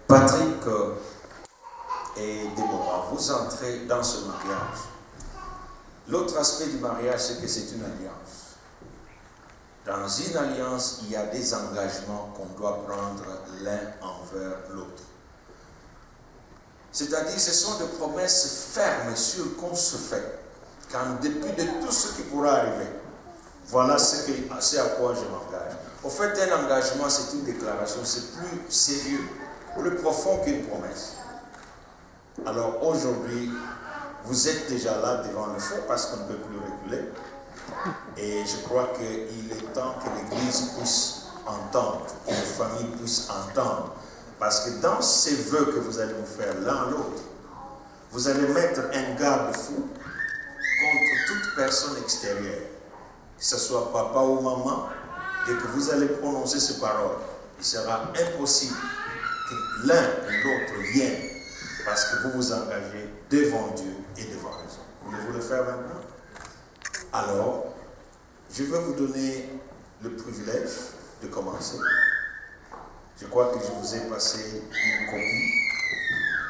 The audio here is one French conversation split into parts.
Patrick et Déborah, vous entrez dans ce mariage. L'autre aspect du mariage, c'est que c'est une alliance. Dans une alliance, il y a des engagements qu'on doit prendre l'un envers l'autre. C'est-à-dire, ce sont des promesses fermes et sûres qu'on se fait, qu'en dépit de tout ce qui pourra arriver, voilà ce à quoi je m'engage. Au fait, un engagement, c'est une déclaration, c'est plus sérieux, plus profond qu'une promesse. Alors aujourd'hui, vous êtes déjà là devant le feu parce qu'on ne peut plus reculer. Et je crois qu'il est temps que l'Église puisse entendre, que les familles puissent entendre. Parce que dans ces vœux que vous allez vous faire l'un à l'autre, vous allez mettre un garde-fou contre toute personne extérieure, que ce soit papa ou maman, et que vous allez prononcer ces paroles. Il sera impossible que l'un ou l'autre vienne parce que vous vous engagez devant Dieu et devant les hommes. Voulez-vous le faire maintenant? Alors, je vais vous donner le privilège de commencer. Je crois que je vous ai passé une copie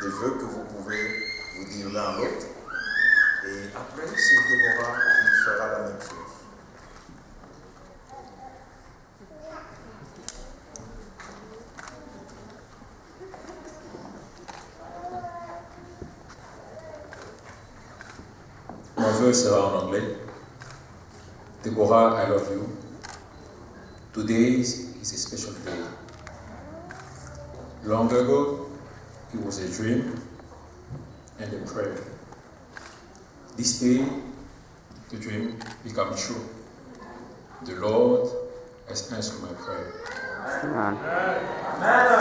des vœux que vous pouvez vous dire l'un à l'autre. Et après, c'est Déborah qui fera la même chose. Mon vœu sera en anglais. Deborah, I love you. Today is a special day. Long ago, it was a dream and a prayer. This day, the dream became true. The Lord has answered my prayer.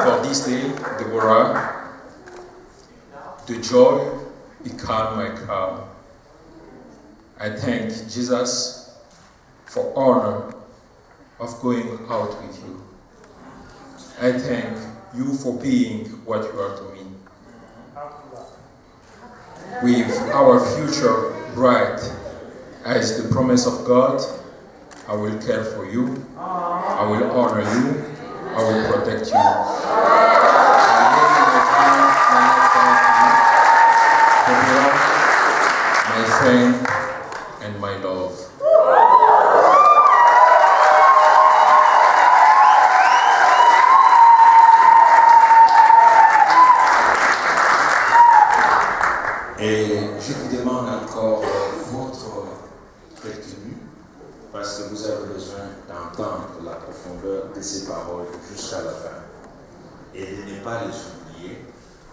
For this day, Deborah, the joy became my crown. I thank Jesus for honor of going out with you. I thank you for being what you are to me. With our future bright as the promise of God, I will care for you, I will honor you, I will protect you. My friend and my love. Et je vous demande encore votre retenue, parce que vous avez besoin d'entendre la profondeur de ces paroles jusqu'à la fin. Et de ne pas les oublier,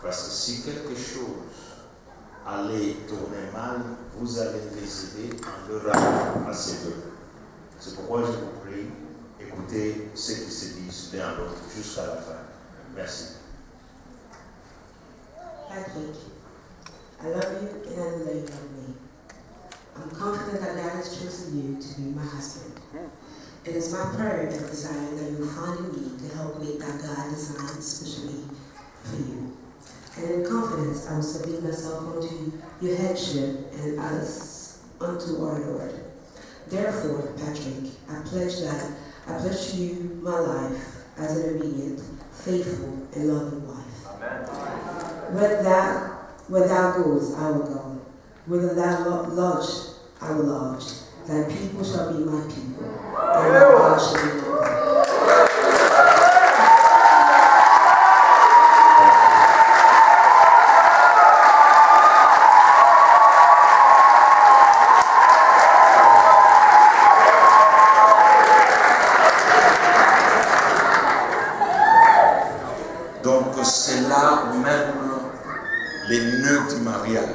parce que si quelque chose allait tourner mal, vous allez les aider en leur rappelant à ces vœux. C'est pourquoi je vous prie, écoutez ce qui se dit l'un à l'autre jusqu'à la fin. Merci. Patrick, I love you and I know that you love me. I'm confident that God has chosen you to be my husband. It is my prayer and desire that you will find in me to help make that God designed especially for you. And in confidence, I will submit myself unto your headship and as unto our Lord. Therefore, Patrick, I pledge to you my life as an obedient, faithful, and loving wife. Amen. Where thou goest, I will go. Whither thou lodge, I will lodge. Thy people shall be my people, and thy God shall be my God. Donc c'est là même les nœuds du mariage,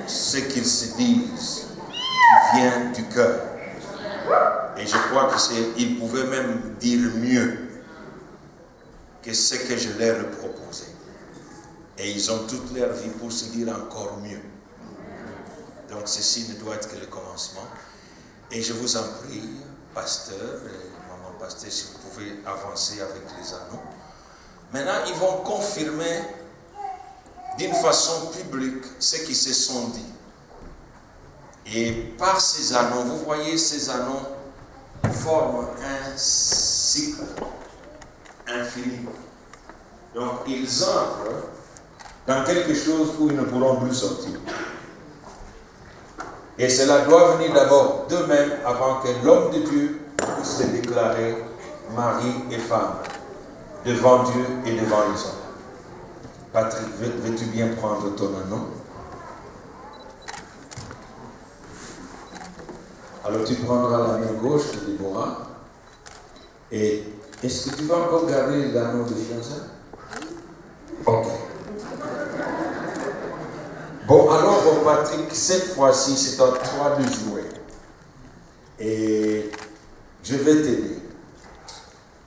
ce qu'ils se disent, qui vient du cœur. Et je crois qu'ils pouvaient même dire mieux que ce que je leur ai proposé. Et ils ont toute leur vie pour se dire encore mieux. Donc ceci ne doit être que le commencement. Et je vous en prie, pasteur et maman pasteur, si vous pouvez avancer avec les anneaux. Maintenant, ils vont confirmer d'une façon publique ce qui se sont dit. Et par ces anneaux, vous voyez, ces anneaux forment un cycle, un infini. Donc ils entrent dans quelque chose où ils ne pourront plus sortir. Et cela doit venir d'abord d'eux-mêmes avant que l'homme de Dieu puisse se déclarer mari et femme devant Dieu et devant les hommes. Patrick, veux-tu bien prendre ton nom? Alors tu prendras la main gauche de Déborah. Et est-ce que tu vas encore garder l'anneau de fiançailles? Ok. Bon, alors, Patrick, cette fois-ci, c'est à toi de jouer. Et je vais t'aider.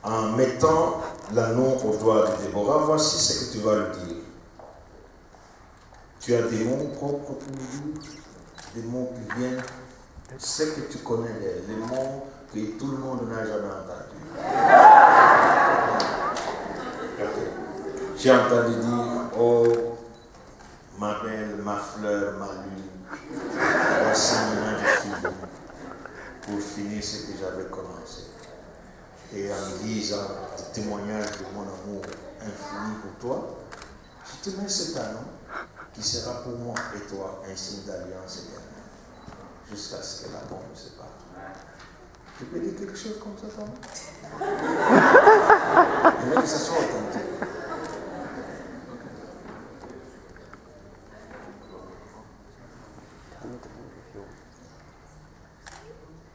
En mettant l'anneau au doigt de Déborah, voici ce que tu vas lui dire. Tu as des mots propres pour lui, des mots qui viennent, ce que tu connais, les mots que tout le monde n'a jamais entendus. Okay. J'ai entendu dire, oh, ma belle, ma fleur, ma lune, voici maintenant je suis venu pour finir ce que j'avais commencé. Et en disant le témoignage de mon amour infini pour toi, je te mets cet anneau qui sera pour moi et toi un signe d'alliance éternelle, jusqu'à ce que la mort nous sépare. Tu peux dire quelque chose comme ça, toi? Je veux que ça soit authentique.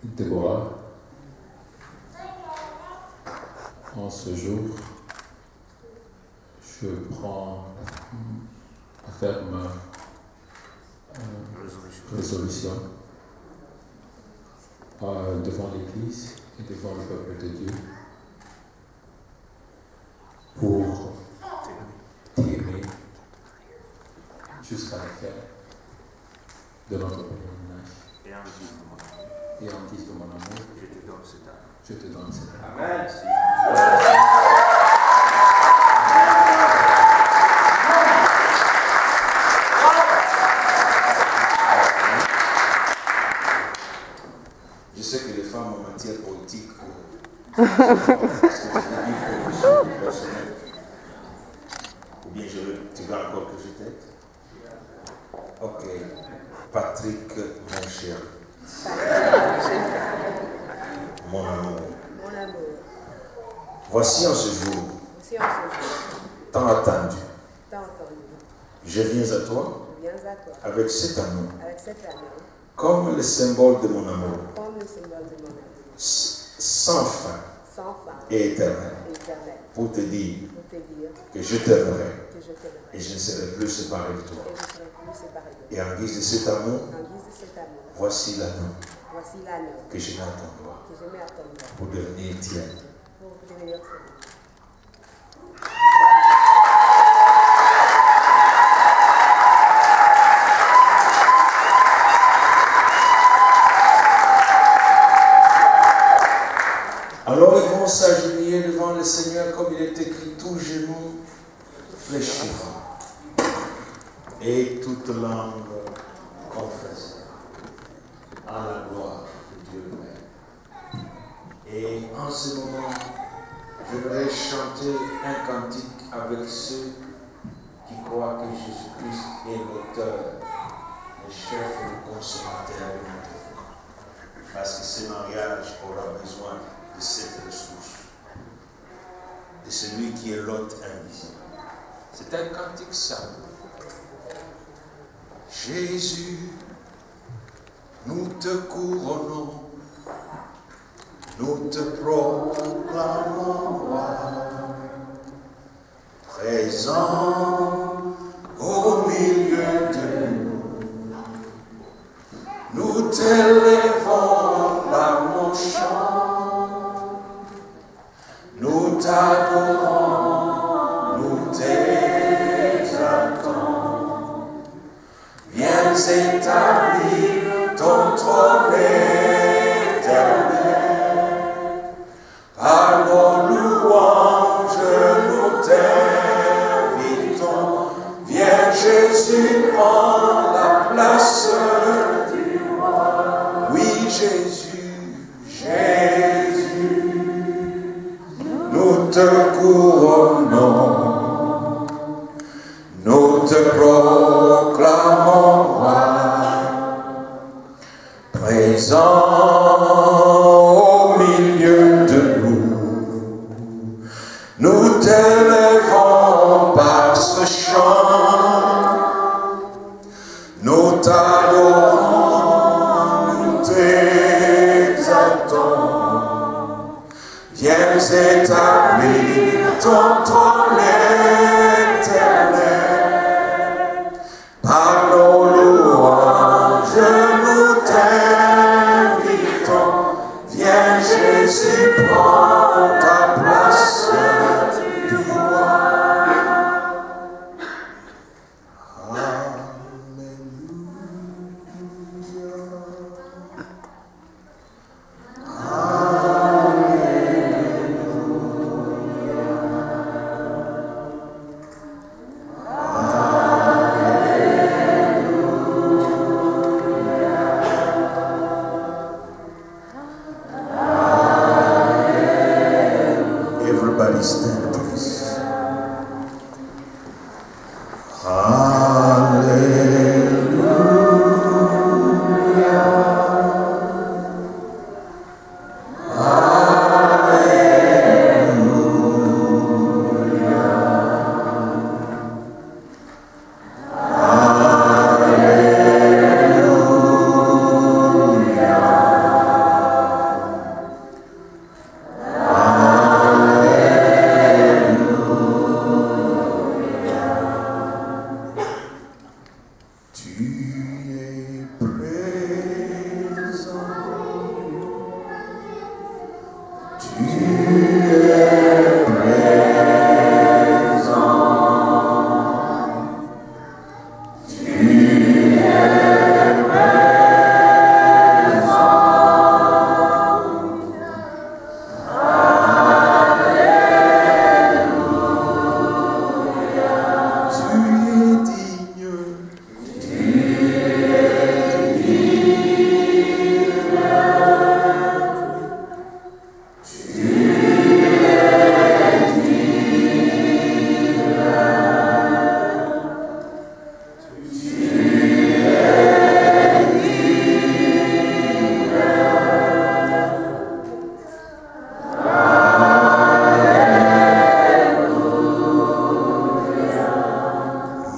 Déborah, en ce jour, je prends la ferme résolution devant l'Église et devant le peuple de Dieu pour t'aimer jusqu'à la fin de notre pèlerinage. Et en guise de mon amour, je te donne cet âme. Je te donne cet âme. Amen. Je sais que les femmes en matière politique, parce que tu veux dire quelque chose de personnel, ou bien tu veux encore que je t'aide? Ok, Patrick, mon cher. Mon amour. Voici en ce jour, tant attendu, je viens à toi avec cet anneau, comme le symbole de mon amour, sans fin et éternel, pour te dire que je t'aimerai et je ne serai plus séparé de toi. Et en guise de cet amour, voici l'anneau que je mets à ton doigt pour devenir tien. Alors ils vont s'agenouiller devant le Seigneur comme il est écrit, tout genou fléchi et toute langue confesse à la gloire de Dieu le Père. Et en ce moment, je voudrais chanter un cantique avec ceux qui croient que Jésus-Christ est l'auteur, le chef et le consommateur de notre vie. Parce que ce mariage aura besoin de cette ressource, de celui qui est l'hôte invisible. C'est un cantique simple. Jésus, nous te couronnons, nous te proclamons roi, présent au milieu de nous. Nous t'élèvons par nos chants, nous t'adorons, nous t'exaltons. Viens établir ton trône éternel, par nos louanges nous t'invitons. Viens Jésus, prends la place du roi. Oui Jésus, Jésus, nous te couronnons. couronnons, nous te proclamons roi, présent au milieu de nous. Nous t'élèvons par ce chant, nous t'adorons, nous t'exaltons. Viens établir ton trône éternel, par nos louanges nous t'invitons. Viens Jésus, prends ta place du roi. Everybody stand, please.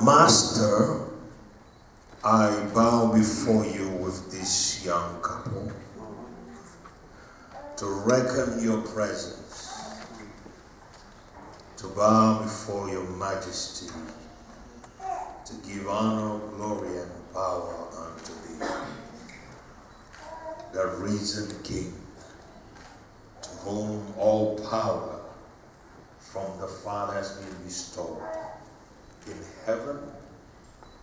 Master, I bow before you with this young couple to reckon your presence, to bow before your majesty, to give honor, glory, and power unto thee, the risen King, to whom all power from the Father has been bestowed, in heaven,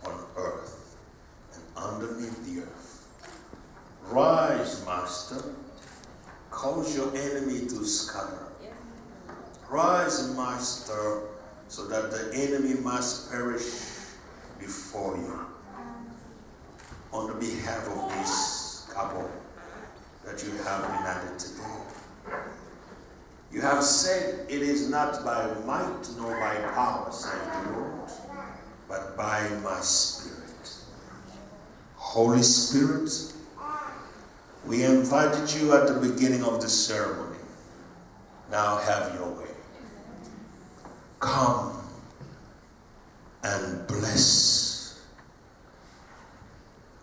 on earth, and underneath the earth. Rise, Master, cause your enemy to scatter. Rise, Master, so that the enemy must perish before you. On the behalf of this couple that you have united today, you have said it is not by might nor by power, saith the Lord, but by my Spirit. Holy Spirit, we invited you at the beginning of the ceremony. Now have your way. Come and bless.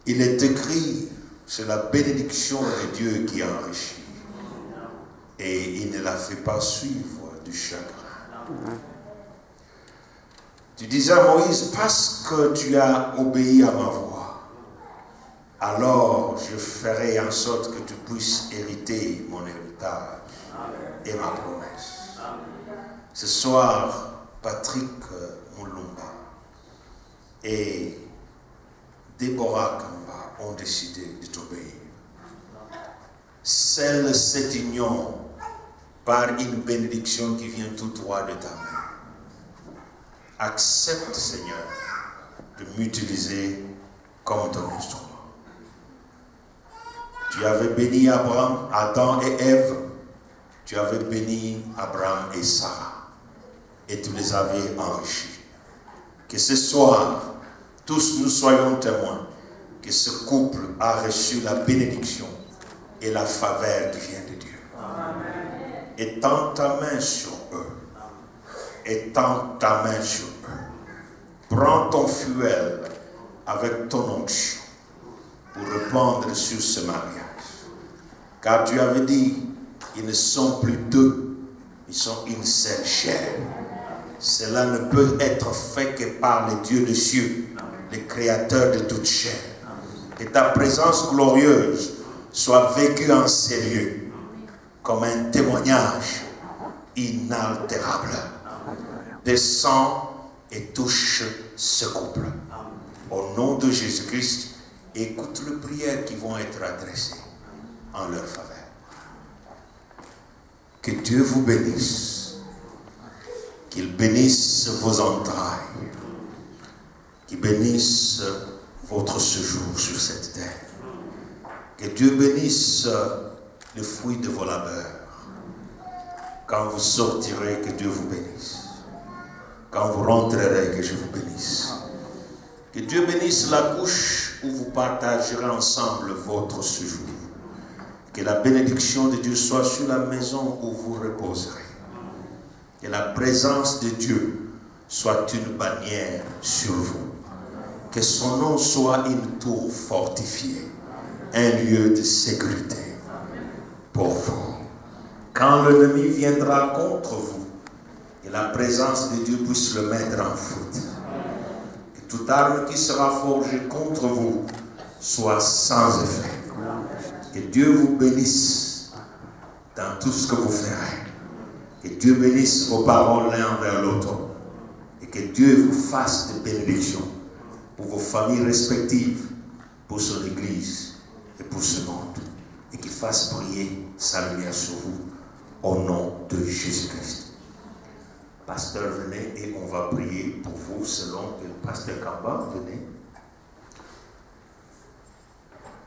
Il est écrit, c'est la bénédiction de Dieu qui enrichit. Et il ne la fait pas suivre du chagrin. Tu disais à Moïse, parce que tu as obéi à ma voix, alors je ferai en sorte que tu puisses hériter mon héritage et ma promesse. Ce soir, Patrick Moulumba et Déborah Kamba ont décidé de t'obéir. Scelle cette union par une bénédiction qui vient tout droit de ta main. Accepte, Seigneur, de m'utiliser comme ton instrument. Tu avais béni Abraham, Adam et Ève. Tu avais béni Abraham et Sarah. et tu les avais enrichis. Que ce soir, tous nous soyons témoins que ce couple a reçu la bénédiction et la faveur qui vient de Dieu. Amen. Étends ta main sur eux. Étends ta main sur eux. Prends ton fuel avec ton onction pour répandre sur ce mariage. Car tu avais dit, ils ne sont plus deux, ils sont une seule chair. Cela ne peut être fait que par le Dieu des cieux, le créateur de toute chair. Que ta présence glorieuse soit vécue en ces lieux comme un témoignage inaltérable. Descends et touche ce couple. Au nom de Jésus-Christ, écoute les prières qui vont être adressées en leur faveur. Que Dieu vous bénisse. Qu'il bénisse vos entrailles. Qu'il bénisse votre séjour sur cette terre. Que Dieu bénisse le fruit de vos labeurs. Quand vous sortirez, que Dieu vous bénisse. Quand vous rentrerez, que je vous bénisse. Que Dieu bénisse la couche où vous partagerez ensemble votre séjour. Que la bénédiction de Dieu soit sur la maison où vous reposerez. Que la présence de Dieu soit une bannière sur vous. Que son nom soit une tour fortifiée, un lieu de sécurité pour vous. Quand l'ennemi viendra contre vous, que la présence de Dieu puisse le mettre en faute. Que toute arme qui sera forgée contre vous soit sans effet. Que Dieu vous bénisse dans tout ce que vous ferez. Que Dieu bénisse vos paroles l'un envers l'autre. Et que Dieu vous fasse des bénédictions pour vos familles respectives, pour son Église et pour ce monde. Et qu'il fasse briller sa lumière sur vous au nom de Jésus-Christ. Pasteur, venez et on va prier pour vous selon que le pasteur Kamba, venez.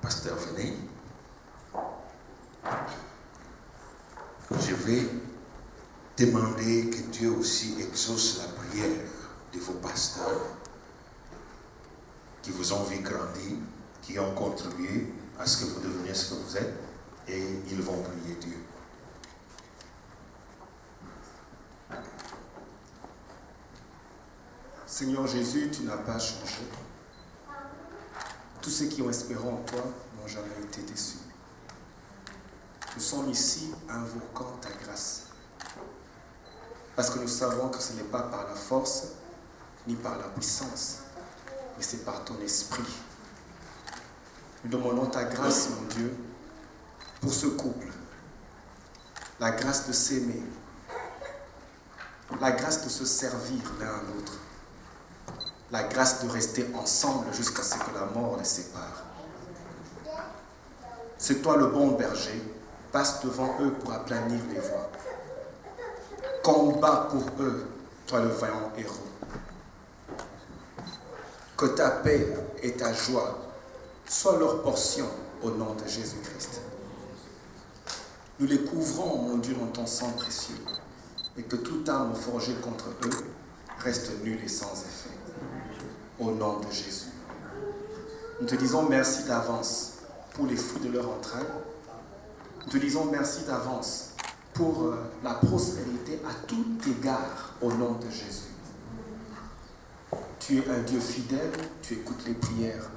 Pasteur, venez. Je vais demander que Dieu aussi exauce la prière de vos pasteurs qui vous ont vu grandir, qui ont contribué à ce que vous deveniez ce que vous êtes, et ils vont prier Dieu. Seigneur Jésus, tu n'as pas changé. Tous ceux qui ont espéré en toi n'ont jamais été déçus. Nous sommes ici invoquant ta grâce. Parce que nous savons que ce n'est pas par la force, ni par la puissance, mais c'est par ton esprit. Nous demandons ta grâce, mon Dieu, pour ce couple. La grâce de s'aimer. La grâce de se servir l'un à l'autre. La grâce de rester ensemble jusqu'à ce que la mort les sépare. C'est toi le bon berger. Passe devant eux pour aplanir les voies. Combat pour eux, toi le vaillant héros. Que ta paix et ta joie soient leur portion au nom de Jésus-Christ. Nous les couvrons, mon Dieu, dans ton sang précieux, et que toute arme forgée contre eux reste nulle et sans effet. Au nom de Jésus. Nous te disons merci d'avance pour les fruits de leur entraille. Nous te disons merci d'avance pour la prospérité à tout égard au nom de Jésus. Tu es un Dieu fidèle, tu écoutes les prières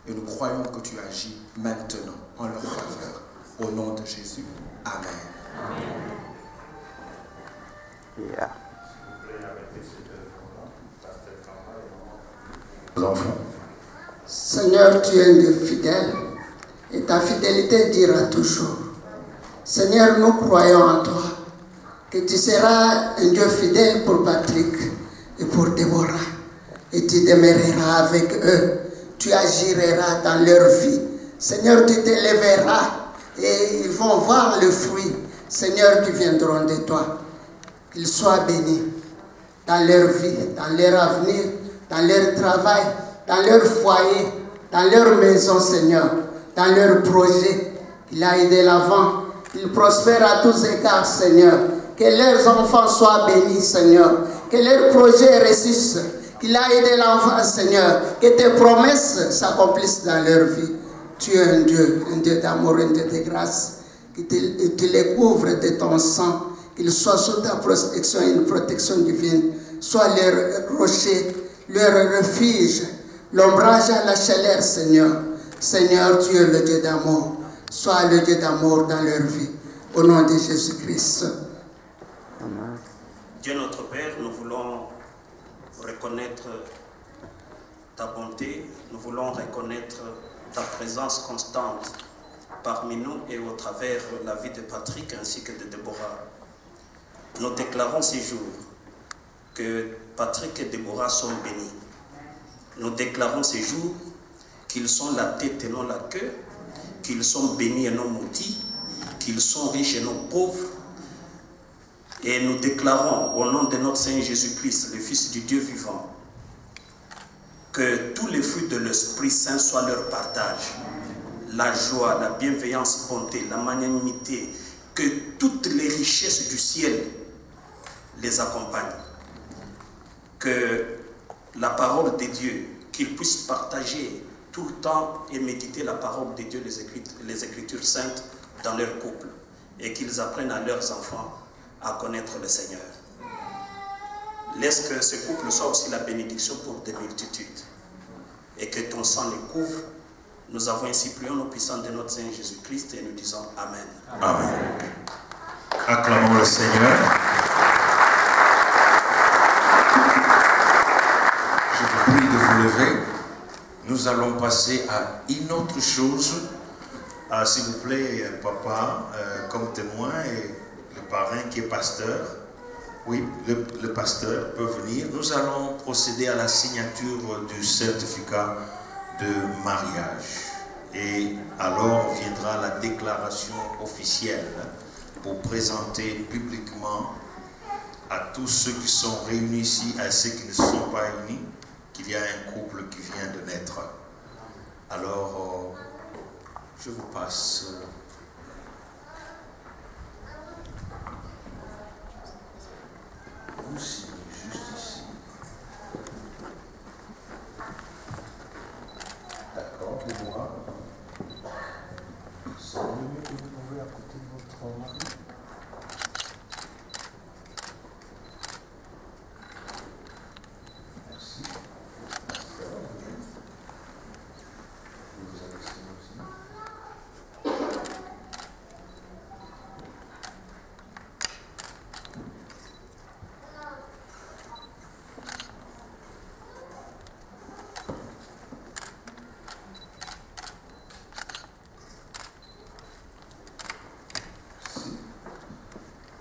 et nous croyons que tu agis maintenant en leur faveur. Au nom de Jésus. Amen. Yeah. Seigneur, tu es un Dieu fidèle et ta fidélité dira toujours. Seigneur, nous croyons en toi, que tu seras un Dieu fidèle pour Patrick et pour Déborah. Et tu demeureras avec eux, tu agiras dans leur vie. Seigneur, tu t'élèveras et ils vont voir le fruit, Seigneur, qui viendront de toi. Qu'ils soient bénis dans leur vie, dans leur avenir, dans leur travail, dans leur foyer, dans leur maison, Seigneur, dans leur projet. Qu'il aille de l'avant, qu'il prospère à tous égards, Seigneur, Que leurs enfants soient bénis, Seigneur. Que leurs projets réussissent. Qu'il a aidé l'enfant, Seigneur. Que tes promesses s'accomplissent dans leur vie. Tu es un Dieu d'amour, un Dieu de grâce. Que tu les couvres de ton sang. Qu'ils soient sous ta protection, une protection divine. Sois leur rocher, leur refuge, l'ombrage à la chaleur, Seigneur. Seigneur, tu es le Dieu d'amour. Sois le Dieu d'amour dans leur vie. Au nom de Jésus-Christ. Amen. Dieu notre Père, nous voulons reconnaître ta bonté, nous voulons reconnaître ta présence constante parmi nous et au travers la vie de Patrick ainsi que de Déborah. Nous déclarons ces jours que Patrick et Déborah sont bénis. Nous déclarons ces jours qu'ils sont la tête et non la queue, qu'ils sont bénis et non maudits, qu'ils sont riches et non pauvres. Et nous déclarons au nom de notre Seigneur Jésus-Christ, le Fils du Dieu vivant, que tous les fruits de l'Esprit Saint soient leur partage. La joie, la bienveillance, bonté, la magnanimité, que toutes les richesses du ciel les accompagnent. Que la parole de Dieu, qu'ils puissent partager tout le temps et méditer la parole de Dieu, les Écritures saintes dans leur couple, et qu'ils apprennent à leurs enfants à connaître le Seigneur. Laisse que ce couple soit aussi la bénédiction pour des multitudes, et que ton sang les couvre. Nous avons ainsi prié au nom puissant de notre Seigneur Jésus-Christ et nous disons Amen. Amen. Acclamons le Seigneur. Je vous prie de vous lever. Nous allons passer à une autre chose. S'il vous plaît, papa, comme témoin, et le parrain qui est pasteur. Oui, le pasteur peut venir. Nous allons procéder à la signature du certificat de mariage. Et alors viendra la déclaration officielle pour présenter publiquement à tous ceux qui sont réunis ici, à ceux qui ne sont pas unis, qu'il y a un couple qui vient de naître. Alors, je vous passe. Vous signez juste ici. D'accord, Déborah. C'est le mieux que vous pouvez à côté de votre mari. Merci. Vous avez signé aussi.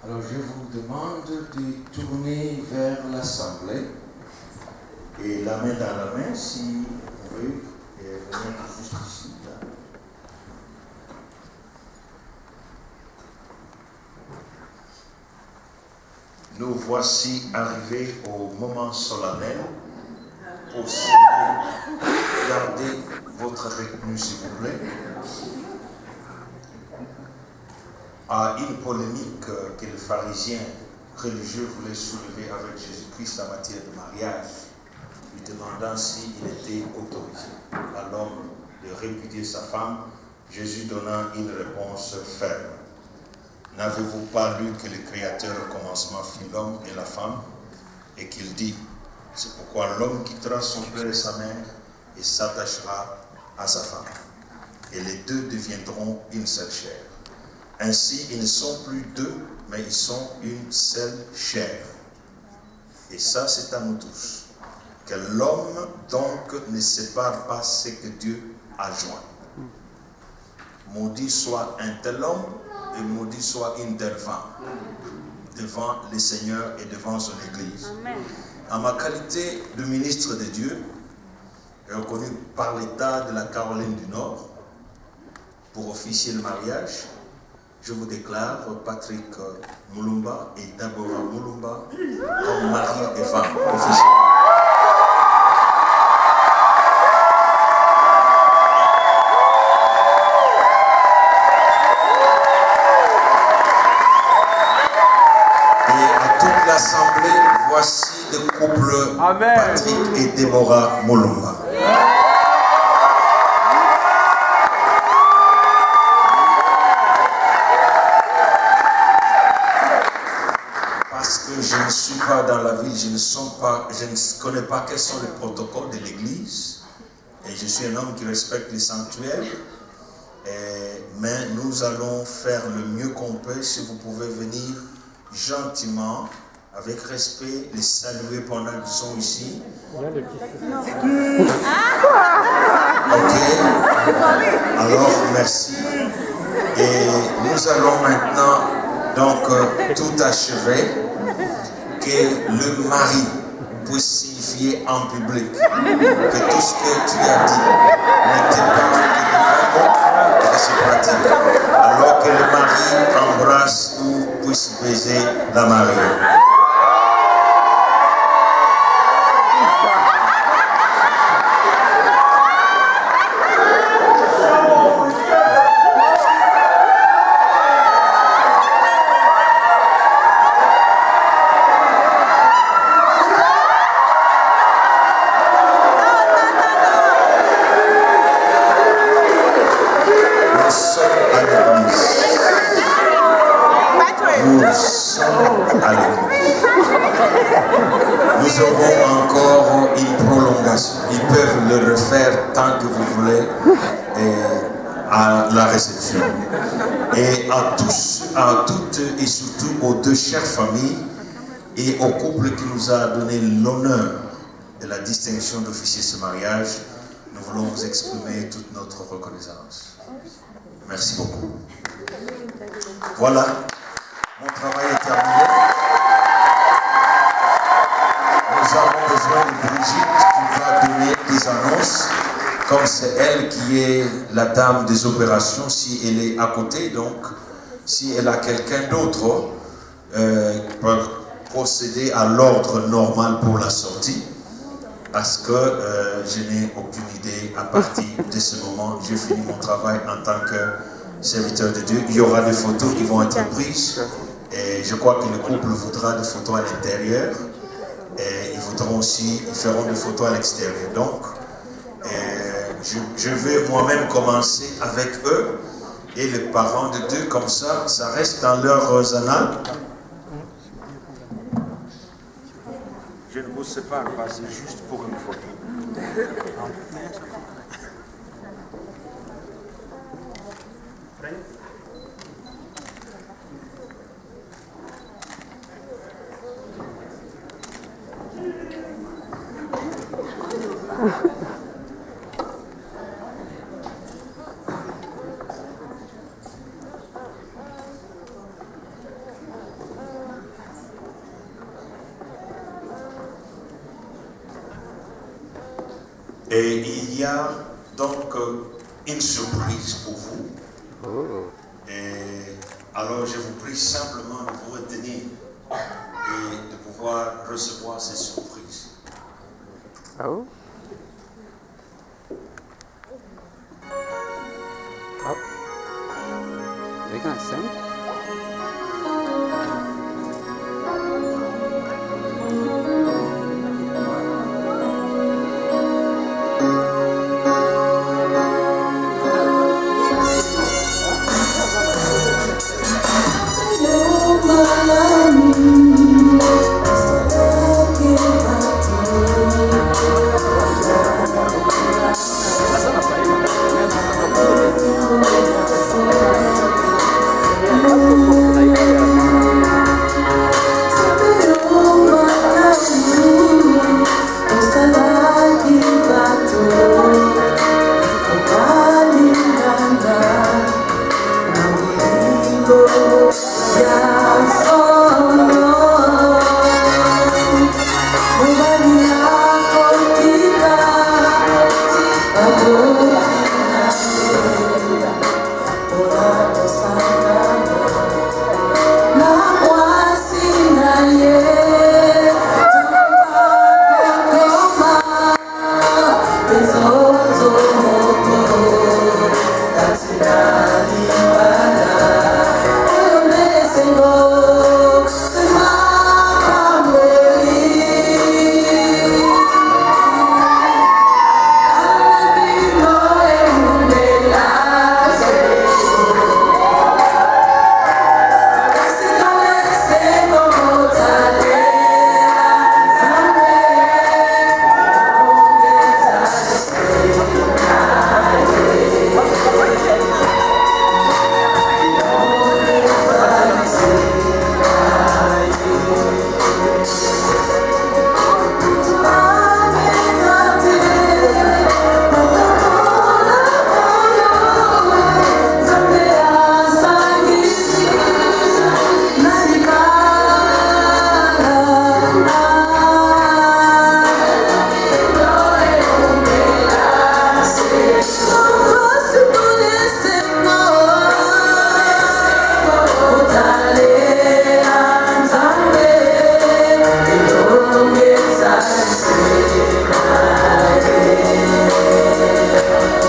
Alors je vous demande de tourner vers l'Assemblée et la main dans la main si vous pouvez venir juste ici. Là. Nous voici arrivés au moment solennel pour garder votre retenue s'il vous plaît. À une polémique que les pharisiens religieux voulaient soulever avec Jésus-Christ en matière de mariage, lui demandant s'il était autorisé à l'homme de répudier sa femme, Jésus donnant une réponse ferme. N'avez-vous pas lu que le Créateur au commencement fit l'homme et la femme, et qu'il dit, c'est pourquoi l'homme quittera son père et sa mère et s'attachera à sa femme, et les deux deviendront une seule chair. Ainsi, ils ne sont plus deux, mais ils sont une seule chair. Et ça, c'est à nous tous. Que l'homme, donc, ne sépare pas ce que Dieu a joint. Maudit soit un tel homme, et maudit soit une telle femme, devant le Seigneur et devant son Église. Amen. En ma qualité de ministre de Dieu, reconnu par l'État de la Caroline du Nord, pour officier le mariage, je vous déclare Patrick Mulumba et Deborah Mulumba comme mari et femme officiels. le couple Patrick et Deborah Mulumba. Parce que je ne suis pas dans la ville, je ne connais pas quels sont les protocoles de l'église. Et je suis un homme qui respecte les sanctuaires. Mais nous allons faire le mieux qu'on peut. Si vous pouvez venir gentiment, avec respect, les saluer pendant qu'ils sont ici. Ok. Alors, merci. Et nous allons maintenant donc tout achever, que le mari puisse signifier en public que tout ce que tu as dit n'était pas que c'est pratique. Alors que le mari embrasse ou puisse baiser la mariée. Nous aurons encore une prolongation. Ils peuvent le refaire tant que vous voulez à la réception. Et à tous, à toutes et surtout aux deux chères familles et au couple qui nous a donné l'honneur de la distinction d'officier ce mariage, nous voulons vous exprimer toute notre reconnaissance. Merci beaucoup. Voilà, mon travail est terminé. Nous avons besoin de Brigitte qui va donner des annonces, comme c'est elle qui est la dame des opérations, si elle est à côté, donc si elle a quelqu'un d'autre pour procéder à l'ordre normal pour la sortie, parce que je n'ai aucune idée à partir de ce moment. J'ai fini mon travail en tant que serviteur de Dieu. Il y aura des photos qui vont être prises et je crois que le couple voudra des photos à l'intérieur. Et ils feront des photos à l'extérieur. Donc, je vais moi-même commencer avec eux et les parents de deux, comme ça reste dans leurs annales. Je ne vous sépare pas, c'est juste pour une photo. Et il y a donc une surprise pour vous. Et alors je vous prie simplement de vous retenir et de pouvoir recevoir ces surprises. Oh.